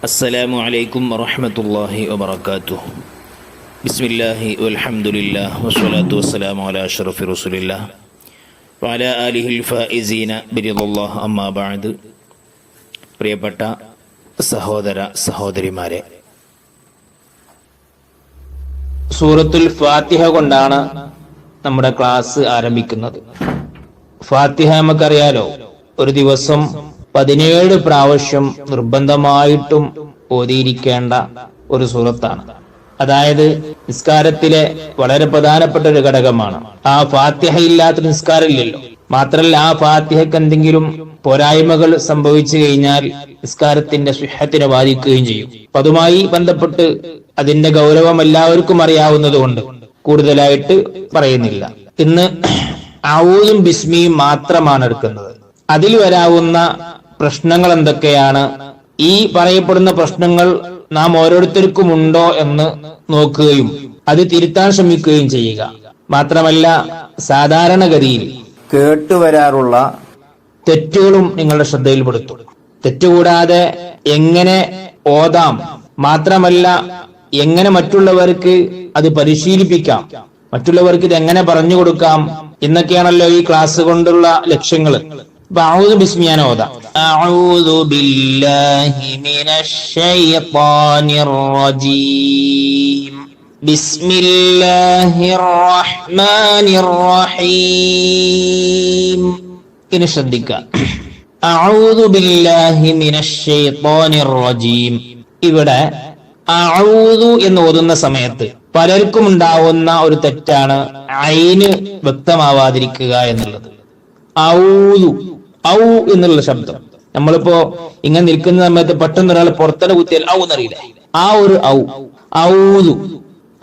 അസ്സലാമു അലൈക്കും വറഹ്മത്തുള്ളാഹി വബറകാതുഹു. ബിസ്മില്ലാഹി വൽഹംദുലില്ലാഹി വസ്സലാത്തു വസ്സലാമു അലാ അഷ്റഫി റസൂലില്ലാഹി വഅലാ ആലിഹിൽ ഫായിസീന ബിറിദല്ലാഹി അമ്മാ ബഅദ്. പ്രിയപ്പെട്ട സഹോദര സഹോദരിമാരെ, സൂറത്തുൽ ഫാത്തിഹ കൊണ്ടാണ് നമ്മുടെ ക്ലാസ് ആരംഭിക്കുന്നത്. ഫാത്തിഹ നമുക്കറിയാലോ, ഒരു ദിവസം 17 പ്രാവശ്യം നിർബന്ധമായിട്ടും ഓതിയിരിക്കേണ്ട ഒരു സൂറത്താണ്. അതായത് നിസ്കാരത്തിലെ വളരെ പ്രധാനപ്പെട്ട ഒരു ഘടകമാണ്. ആ ഫാത്തിഹ ഇല്ലാത്ത നിസ്കാരം ഇല്ലല്ലോ. മാത്രമല്ല, ആ ഫാത്തിഹയ്ക്ക് എന്തെങ്കിലും പോരായ്മകൾ സംഭവിച്ചു കഴിഞ്ഞാൽ നിസ്കാരത്തിന്റെ സ്വഹത്തിനെ ബാധിക്കുകയും ചെയ്യും. അപ്പൊ അതുമായി ബന്ധപ്പെട്ട് അതിന്റെ ഗൗരവം എല്ലാവർക്കും അറിയാവുന്നത് കൊണ്ട് കൂടുതലായിട്ട് പറയുന്നില്ല. ഇന്ന് ഔദും ബിസ്മിയും മാത്രമാണ് എടുക്കുന്നത്. അതിൽ വരാവുന്ന പ്രശ്നങ്ങൾ എന്തൊക്കെയാണ്, ഈ പറയപ്പെടുന്ന പ്രശ്നങ്ങൾ നാം ഓരോരുത്തർക്കും ഉണ്ടോ എന്ന് നോക്കുകയും അത് തിരുത്താൻ ശ്രമിക്കുകയും ചെയ്യുക. മാത്രമല്ല, സാധാരണഗതിയിൽ കേട്ടുവരാറുള്ള തെറ്റുകളും നിങ്ങളുടെ ശ്രദ്ധയിൽപ്പെടുത്തും. തെറ്റുകൂടാതെ എങ്ങനെ ഓതാം, മാത്രമല്ല എങ്ങനെ മറ്റുള്ളവർക്ക് അത് പരിശീലിപ്പിക്കാം, മറ്റുള്ളവർക്ക് ഇത് എങ്ങനെ പറഞ്ഞു കൊടുക്കാം എന്നൊക്കെയാണല്ലോ ഈ ക്ലാസ് കൊണ്ടുള്ള ലക്ഷ്യങ്ങൾ. അഊദു ബിസ്മി ഞാൻ ഓതാം. അഊദു ബില്ലാഹി മിനശ് ശൈത്വാനിർ റജീം. ബിസ്മില്ലാഹിർ റഹ്മാനിർ റഹീം. ഇനി ശ്രദ്ധിക്കുക. അഊദു ബില്ലാഹി മിനശ് ശൈത്വാനിർ റജീം. ഇവിടെ അഊദു എന്ന് ഓതുന്ന സമയത്ത് പലർക്കും ഉണ്ടാവുന്ന ഒരു തെറ്റാണ് ഐന് വ്യക്തമാവാതിരിക്കുക എന്നുള്ളത്. ഔദു, ഔ എന്നുള്ള ശബ്ദം നമ്മളിപ്പോ ഇങ്ങനെ നിൽക്കുന്ന സമയത്ത് പെട്ടെന്ന് ഒരാൾ പുറത്തന്നെ കുത്തിയാൽ ഔ എന്നറിയില്ല. ആ ഒരു ഔ, ഔദു.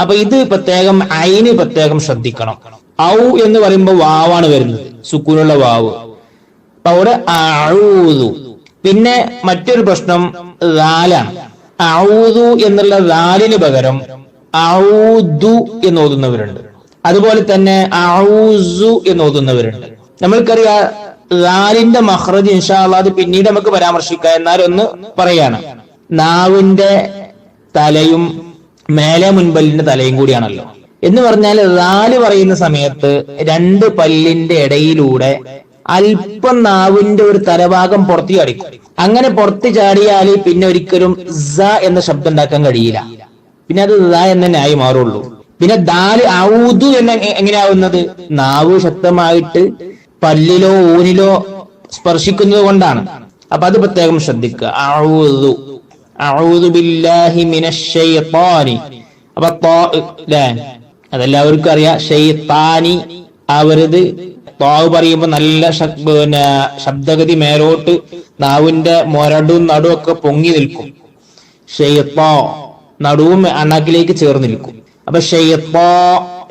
അപ്പൊ ഇത് പ്രത്യേകം ഐന് പ്രത്യേകം ശ്രദ്ധിക്കണം. ഔ എന്ന് പറയുമ്പോൾ വാവാണ് വരുന്നത്, സുക്കൂനുള്ള വാവ്. അപ്പൊ അവിടെ ഔദു. പിന്നെ മറ്റൊരു പ്രശ്നം ലാലാണ്. ഔദു എന്നുള്ള ലാലിന് പകരം ഔദു എന്ന് ഓതുന്നവരുണ്ട്. അതുപോലെ തന്നെ ഔസു എന്ന് ഓതുന്നവരുണ്ട്. നമ്മൾക്കറിയാം ലാലിന്റെ മഖ്റജ് ഇൻഷാ അല്ലാഹ് അത് പിന്നീട് നമുക്ക് പരാമർശിക്കാം. എന്നാലൊന്ന് പറയാണ്, നാവിന്റെ തലയും മേലെ മുൻപല്ലിന്റെ തലയും കൂടിയാണല്ലോ എന്ന് പറഞ്ഞാൽ, ലാല് പറയുന്ന സമയത്ത് 2 പല്ലിന്റെ ഇടയിലൂടെ അല്പം നാവിന്റെ ഒരു തലഭാഗം പുറത്തു ചാടിക്കും. അങ്ങനെ പുറത്ത് ചാടിയാൽ പിന്നെ ഒരിക്കലും സ എന്ന ശബ്ദം ഉണ്ടാക്കാൻ കഴിയില്ല. പിന്നെ അത് സ എന്ന് തന്നെ ആയി മാറുള്ളൂ. പിന്നെ ദാല് ഔദു എന്ന എങ്ങനെയാവുന്നത്, നാവ് ശക്തമായിട്ട് പല്ലിലോ ഊനിലോ സ്പർശിക്കുന്നത് കൊണ്ടാണ്. അപ്പൊ അത് പ്രത്യേകം ശ്രദ്ധിക്കുക. അഊദു, അഊദു ബില്ലാഹി മിനശ് ശൈത്വാനി. അപ്പൊ അതെല്ലാവർക്കും അറിയാം. ശൈത്താനി ആവരുത്. താവ് പറയുമ്പോ നല്ല ശബ്ദഗതി മേലോട്ട് നാവിന്റെ മൊരടും നടുവൊക്കെ പൊങ്ങി നിൽക്കും. ഷെയ്ത്താ നടുവും അണ്ണാക്കിലേക്ക് ചേർന്ന് നിൽക്കും. അപ്പൊ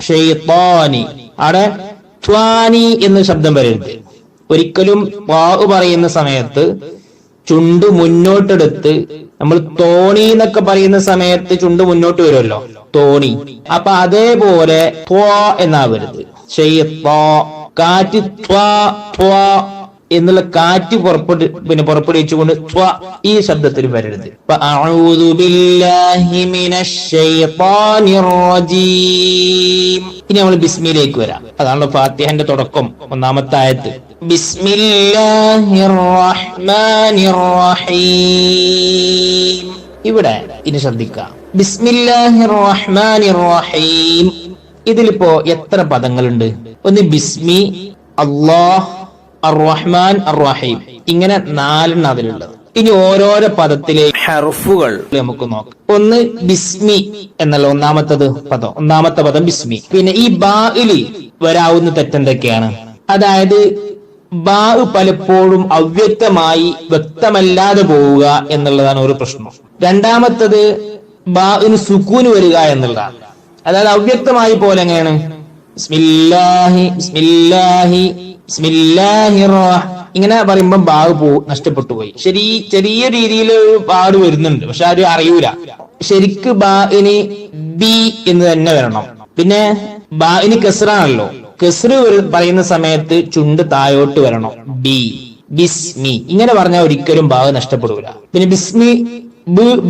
ഷെയ്ത്താനി അവിടെ ത്വാനി എന്ന് ശബ്ദം വരരുത്. ഒരിക്കലും വാവ് പറയുന്ന സമയത്ത് ചുണ്ട് മുന്നോട്ടെടുത്ത്, നമ്മൾ തോണി എന്നൊക്കെ പറയുന്ന സമയത്ത് ചുണ്ട് മുന്നോട്ട് വരുമല്ലോ, തോണി. അപ്പൊ അതേപോലെ ത്വാ എന്നാവരുത്. ഷെയ്ത്താ, കാറ്റ് ത്വാ ത്വാ എന്നുള്ള കാറ്റ് പുറപ്പെടുവിച്ചുകൊണ്ട് ത്വാ ഈ ശബ്ദത്തിൽ വരരുത്. അഊദു ബില്ലാഹി മിനശ് ശൈത്വാനിർ റജീം. ഇനി നമ്മൾ ബിസ്മിയിലേക്ക് വരാം. അതാണ് ഫാത്തിഹന്റെ തുടക്കം, ഒന്നാമത്തെ ആയത്ത്. ബിസ്മില്ലാഹിർ റഹ്മാനിർ റഹീം. ഇവിടെ ഇനി ശ്രദ്ധിക്കാം. ബിസ്മില്ലാഹിർ റഹ്മാനിർ റഹീം. ഇതിലിപ്പോ എത്ര പദങ്ങളുണ്ട്? ഒന്ന് ബിസ്മി, അല്ലാഹ്, അർ-റഹ്മാൻ, അർ-റഹീം, ഇങ്ങനെ 4 അതിലുള്ളത്. ഇനി ഓരോരോ പദത്തിലെ ഹർഫുകൾ നമുക്ക് നോക്കാം. ഒന്ന് ബിസ്മി എന്നുള്ള ഒന്നാമത്തെ പദം ബിസ്മി. പിന്നെ ഈ ബാഇലി വരാവുന്ന തെറ്റെന്തൊക്കെയാണ്? അതായത് ബാ പലപ്പോഴും അവ്യക്തമായി വ്യക്തമല്ലാതെ പോവുക എന്നുള്ളതാണ് ഒരു പ്രശ്നം. രണ്ടാമത്തത് ബാഇന് സുക്കൂന് വരിക എന്നുള്ളതാണ്. അതായത് അവ്യക്തമായി പോലെ എങ്ങനെയാണ് ബിസ്മില്ലാഹി ബിസ്മില്ലാഹി ബിസ്മില്ലാഹിർ ഇങ്ങനെ പറയുമ്പോൾ ബാഗ് നഷ്ടപ്പെട്ടു പോയി. ചെറിയ രീതിയിൽ പാട് വരുന്നുണ്ട്, പക്ഷെ ആരും അറിയൂല. ശരിക്ക് ബാഇന് ബി എന്ന് തന്നെ വരണം. പിന്നെ ബാഇന് കസ്റാണല്ലോ, കസ്റ് പറയുന്ന സമയത്ത് ചുണ്ട് താഴോട്ട് വരണം. ബി, ബിസ്മി ഇങ്ങനെ പറഞ്ഞാൽ ഒരിക്കലും ബാഗ് നഷ്ടപ്പെടൂല. പിന്നെ ബിസ്മി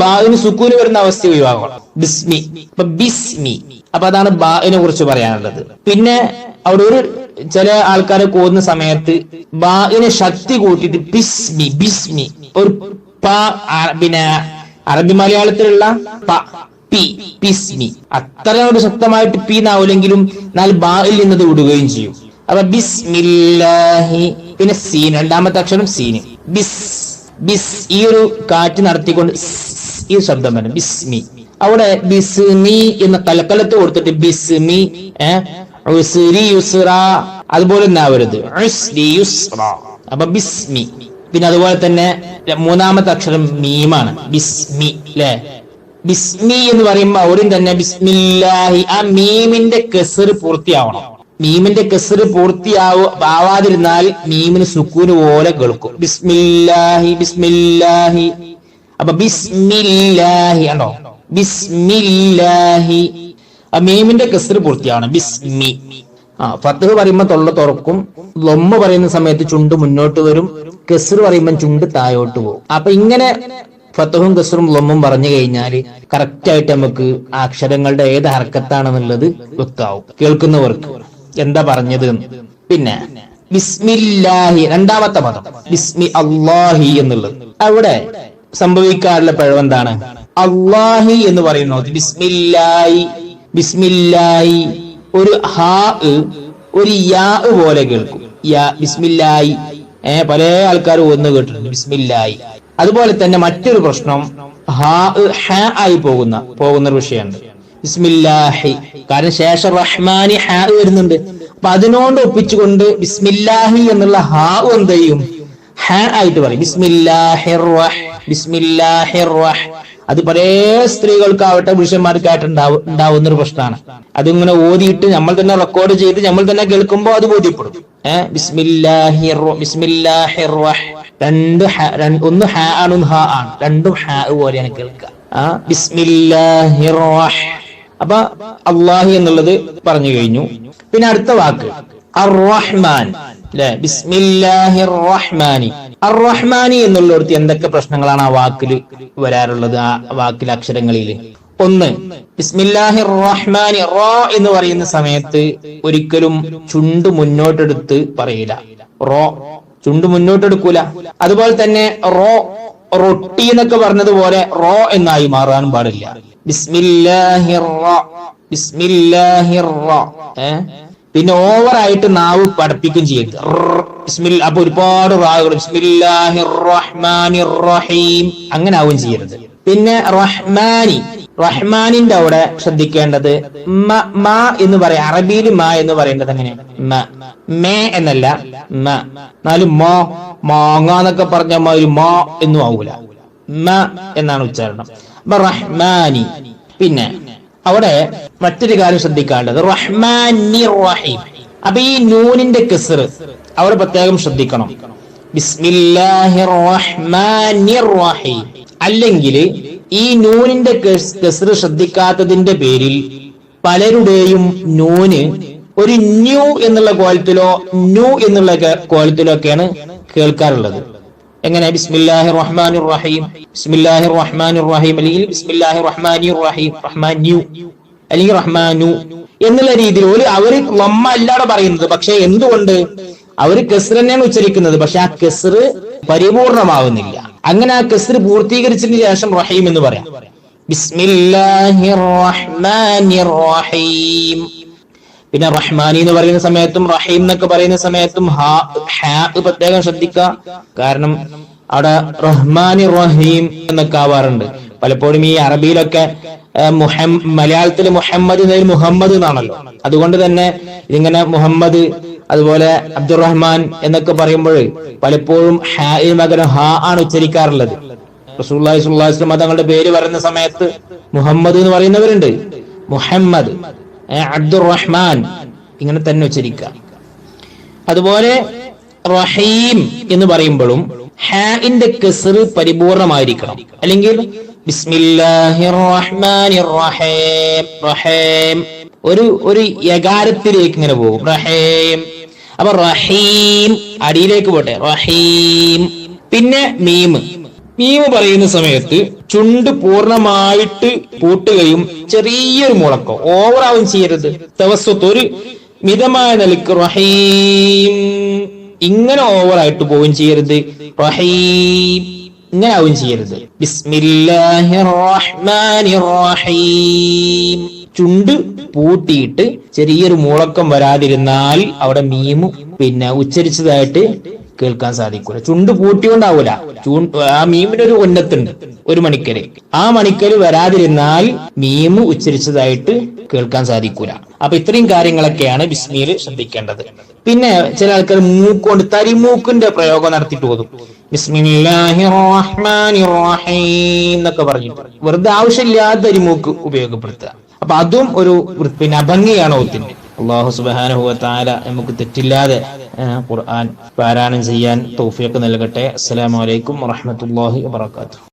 ബാഇന് സുക്കൂന് വരുന്ന അവസ്ഥ ഒഴിവാക്കണം. ബിസ്മി, അപ്പൊ ബിസ്മി. അപ്പൊ അതാണ് ബാഇനെ കുറിച്ച് പറയാനുള്ളത്. പിന്നെ അവിടെ ഒരു ചില ആൾക്കാരെ കോതുന്ന സമയത്ത് ബാഇനെ ശക്തി കൂട്ടിയിട്ട് ബിസ്മി ബിസ്മി, ഒരു പിന്നെ അറബി മലയാളത്തിലുള്ള പി ബിസ്മി, അത്ര ഒരു ശക്തമായിട്ട് പി എന്നാവില്ലെങ്കിലും എന്നാൽ ബാഇൽ നിന്നത് വിടുകയും ചെയ്യും. അപ്പൊ ബിസ്മില്ലാഹി, പിന്നെ സീൻ, രണ്ടാമത്തെ അക്ഷരം സീന്, ബിസ് ബിസ്, ഈ ഒരു കാറ്റ് നടത്തിക്കൊണ്ട് ഈ ശബ്ദം വരണം, ബിസ്മി. അവിടെ ബിസ്മി എന്ന കലക്കലത്ത് കൊടുത്തിട്ട് ബിസ്മി, ഉസ്രി യുസ്റ, അതുപോലെ എന്നാവരുത് ഉസ്രി യുസ്റ. അപ്പൊ ബിസ്മി. പിന്നെ അതുപോലെ തന്നെ മൂന്നാമത്തെ അക്ഷരം മീമാണ്, ബിസ്മി അല്ലെ. ബിസ്മി എന്ന് പറയുമ്പോ അവിടെയും തന്നെ ബിസ്മില്ലാഹി, ആ മീമിന്റെ കെസർ പൂർത്തിയാവണം. മീമിന്റെ കെസർ പൂർത്തിയാവാതിരുന്നാൽ മീമിന് സുക്കൂന് പോലെ കേൾക്കും. ബിസ്മില്ലാഹി ബിസ്മില്ലാഹി. അപ്പൊ ബിസ്മില്ലാഹി ആണോ, ബിസ്മില്ലാഹി. ആ മീമിന്റെ കെസർ പൂർത്തിയാവണം, ബിസ്മി. ഫത്ഹ് പറയുമ്പോ തൊള്ള തുറക്കും, ലൊമ്മ പറയുന്ന സമയത്ത് ചുണ്ട് മുന്നോട്ട് വരും, കെസർ പറയുമ്പോൾ ചുണ്ട് താഴോട്ട് പോകും. അപ്പൊ ഇങ്ങനെ ഫത്തഹും കസ്റും ലൊമ്മും പറഞ്ഞു കഴിഞ്ഞാൽ കറക്റ്റ് ആയിട്ട് നമുക്ക് ആ അക്ഷരങ്ങളുടെ ഏത് ഹർക്കത്താണെന്നുള്ളത് വ്യക്തമാവും കേൾക്കുന്നവർക്ക് എന്താ പറഞ്ഞത്. പിന്നെ ബിസ്മില്ലാഹി, രണ്ടാമത്തെ പദം ബിസ്മി അല്ലാഹി എന്നുള്ളത്, അവിടെ സംഭവിക്കാറുള്ള പിഴവെന്താണ്? അല്ലാഹി എന്ന് പറയുന്നത് ബിസ്മില്ലാഹി ബിസ്മില്ലാഹി, ഒരു ഹാ ഒരു യാ പോലെ കേൾക്കും. യാ ബിസ്മില്ലാഹി, പല ആൾക്കാരും ഒന്ന് കേട്ടിട്ടുണ്ട് ബിസ്മില്ലാഹി. അതുപോലെ തന്നെ മറ്റൊരു പ്രശ്നം ഹാ ആയി പോകുന്ന ഒരു വിഷയമുണ്ട് ബിസ്മില്ലാഹി. കാരണം ശേഷം റഹ്മാനി ഹാ വരുന്നുണ്ട്. അപ്പൊ അതിനോട് ഒപ്പിച്ചുകൊണ്ട് ബിസ്മില്ലാഹി എന്നുള്ള ഹാ എന്ത് ചെയ്യും? ഹാ ആയിട്ട് പറയും, ബിസ്മില്ലാഹിർ റഹ് ബിസ്മില്ലാഹിർ റഹ്. അത് പല സ്ത്രീകൾക്കാവട്ടെ പുരുഷന്മാർക്കായിട്ട് ഉണ്ടാവുന്ന ഒരു പ്രശ്നമാണ്. അതിങ്ങനെ ഓതിയിട്ട് നമ്മൾ തന്നെ റെക്കോർഡ് ചെയ്ത് നമ്മൾ തന്നെ കേൾക്കുമ്പോൾ അത് ബോധ്യപ്പെടും. ബിസ്മില്ലാഹിർ ബിസ്മില്ലാഹിർ റഹ്, ഒന്ന് ഹാ ആണ് ഒന്ന് ഹാ ആണ്, രണ്ടും ഹാ പോലെയാണ് കേൾക്കുക. ബിസ്മില്ലാഹിർ റഹ്. അപ്പൊ അല്ലാഹി എന്നുള്ളത് പറഞ്ഞു കഴിഞ്ഞു. പിന്നെ അടുത്ത വാക്ക് അർ-റഹ്മാൻ അല്ലെ, ബിസ്മില്ലാഹിർ റഹ്മാനി. അർ-റഹ്മാനി എന്നുള്ളിടത്ത് എന്തൊക്കെ പ്രശ്നങ്ങളാണ് ആ വാക്കിൽ വരാറുള്ളത്? ആ വാക്കിലെ അക്ഷരങ്ങളിൽ ഒന്ന്, ബിസ്മില്ലാഹിർ റഹ്മാനി റ എന്ന് പറയുന്ന സമയത്ത് ഒരിക്കലും ചുണ്ട് മുന്നോട്ടെടുത്ത് പറയില്ല. റോ ചുണ്ട് മുന്നോട്ടെടുക്കൂല. അതുപോലെ തന്നെ റൊട്ടി എന്നൊക്കെ പറഞ്ഞതുപോലെ റോ എന്നായി മാറാനും പാടില്ല. ബിസ്മില്ലാഹിർ റ ബിസ്മില്ലാഹിർ റ. പിന്നെ ഓവറായിട്ട് നാവ് പഠിപ്പിക്കുകയും ചെയ്യരുത്. അപ്പൊ ഒരുപാട് റാകൾ ബിസ്മില്ലാഹിർ റഹ്മാനിർ റഹീം അങ്ങനെ ആവുകയും ചെയ്യരുത്. പിന്നെ റഹ്മാനി, റഹ്മാനിന്റെ അവിടെ ശ്രദ്ധിക്കേണ്ടത് മ എന്ന് പറയാം. അറബിയിൽ മ എന്ന് പറയേണ്ടത് എങ്ങനെയാണ്? മേ എന്നല്ല, മ. എന്നാലും മാങ്ങ എന്നൊക്കെ പറഞ്ഞ ഒരു മ എന്നും ആവൂല, മ എന്നാണ് ഉച്ചാരണം. അപ്പൊ റഹ്മാനി. പിന്നെ അവിടെ മറ്റൊരു കാര്യം ശ്രദ്ധിക്കേണ്ടത് റഹ്മാനിർ റഹീം. അപ്പൊ ഈ നൂനിന്റെ കസ്ർ അവിടെ പ്രത്യേകം ശ്രദ്ധിക്കണം. ബിസ്മില്ലാഹിർ റഹ്മാനിർ റഹീം. അല്ലെങ്കിൽ ഈ നൂനിന്റെ കസ്ർ ശ്രദ്ധിക്കാത്തതിന്റെ പേരിൽ പലരുടെയും നൂന് ഒരു ന്യൂ എന്നുള്ള കോലത്തിലോ നു എന്നുള്ള കോലത്തിലോ ഒക്കെയാണ് കേൾക്കാറുള്ളത്. എങ്ങനെ? ബിസ്മില്ലാഹിർ റഹ്മാനിർ റഹീം, ബിസ്മില്ലാഹിർ റഹ്മാനിർ റഹീം, അല്ലെങ്കിൽ ബിസ്മില്ലാഹിർ റഹ്മാനിർ റഹീം, റഹ്മാന്യു അല്ലെങ്കിൽ റഹ്മാനു എന്നുള്ള രീതിയിൽ അവര് ലമ്മ അല്ലാതെ പറയുന്നത്. പക്ഷെ എന്തുകൊണ്ട് അവര് കസ്ർ തന്നെയാണ് ഉച്ചരിക്കുന്നത്, പക്ഷെ ആ കസ്ർ പരിപൂർണമാവുന്നില്ല. അങ്ങനെ ആ കസ്ർ പൂർത്തീകരിച്ചതിന് ശേഷം റഹീം എന്ന് പറയാം. ബിസ്മില്ലാഹിർ റഹ്മാനിർ റഹീം. പിന്നെ റഹ്മാനി എന്ന് പറയുന്ന സമയത്തും റഹീം എന്നൊക്കെ പറയുന്ന സമയത്തും പ്രത്യേകം ശ്രദ്ധിക്കുക. കാരണം അവിടെ റഹ്മാനി റഹീം എന്നൊക്കെ ആവാറുണ്ട്. പലപ്പോഴും ഈ അറബിയിലൊക്കെ മലയാളത്തിൽ മുഹമ്മദ് മുഹമ്മദ് എന്നാണല്ലോ. അതുകൊണ്ട് തന്നെ ഇതിങ്ങനെ മുഹമ്മദ്, അതുപോലെ അബ്ദുറഹ്മാൻ എന്നൊക്കെ പറയുമ്പോൾ പലപ്പോഴും ഹാഇന് പകരം ഹാ ആണ് ഉച്ചരിക്കാറുള്ളത്. റസൂലുള്ളാഹി സ്വല്ലല്ലാഹു അലൈഹി വസല്ലം തങ്ങളുടെ പേര് പറയുന്ന സമയത്ത് മുഹമ്മദ് എന്ന് പറയുന്നവരുണ്ട്, മുഹമ്മദ്, അബ്ദുറഹ്മാൻ ഇങ്ങനെ തന്നെ ഉച്ചരിക്കുക. അതുപോലെ റഹീം എന്ന് പറയുമ്പോഴും ഹാഇന്റെ കസ്ർ പരിപൂർണമായിരിക്കണം. അല്ലെങ്കിൽ ബിസ്മില്ലാഹിർ റഹ്മാനിർ റഹീം, റഹീം ഒരു യകാരത്തിലേക്ക് ഇങ്ങനെ പോകും, റഹീം. അപ്പൊ റഹീം അടിയിലേക്ക് പോട്ടെ, റഹീം. പിന്നെ മീം, മീമ് പറയുന്ന സമയത്ത് ചുണ്ട് പൂർണ്ണമായിട്ട് പൂട്ടുകയും ചെറിയൊരു മുളക്കം ഓവറാവും ചെയ്യരുത്. തവസ്സുത്ത് ഒരു മിതമായ നിലക്ക് റഹീം ഇങ്ങനെ ഓവറായിട്ട് പോവുകയും ചെയ്യരുത്. റഹീം ഇങ്ങനെ ആവുകയും ചെയ്യരുത്. ബിസ്മില്ലാഹിർ റഹ്മാനിർ റഹീം ചുണ്ട് പൂട്ടിയിട്ട് ചെറിയൊരു മുളക്കം വരാതിരുന്നാൽ അവിടെ മീമു ഉച്ചരിച്ചതായിട്ട് കേൾക്കാൻ സാധിക്കൂല. ചുണ്ട് പൂട്ടിയോണ്ടാവൂല. ആ മീമിന്റെ ഒരു ഉന്നത്തുണ്ട്, ഒരു മണിക്കല്. ആ മണിക്കല് വരാതിരുന്നാൽ മീമ് ഉച്ചരിച്ചതായിട്ട് കേൾക്കാൻ സാധിക്കൂല. അപ്പൊ ഇത്രയും കാര്യങ്ങളൊക്കെയാണ് ബിസ്മിയിൽ ശ്രദ്ധിക്കേണ്ടത്. പിന്നെ ചില ആൾക്കാർ മൂക്കൊണ്ട് തരിമൂക്കിന്റെ പ്രയോഗം നടത്തിയിട്ട് പോതും. ബിസ്മില്ലാഹിർ റഹ്മാനിർ റഹീം എന്നൊക്കെ പറഞ്ഞിട്ട് വെറുതെ ആവശ്യമില്ലാത്ത തരിമൂക്ക് ഉപയോഗപ്പെടുത്തുക. അപ്പൊ അതും ഒരു അഭംഗിയാണ് ഓത്തിന്റെ. അല്ലാഹു സുബ്ഹാനഹു വ തആല നമുക്ക് തെറ്റില്ലാതെ ഖുർആൻ പാരായണം ചെയ്യാൻ തൗഫീഖ് നൽകട്ടെ. അസ്സലാമു അലൈക്കും വറഹ്മത്തുള്ളാഹി വബറകാതുഹു.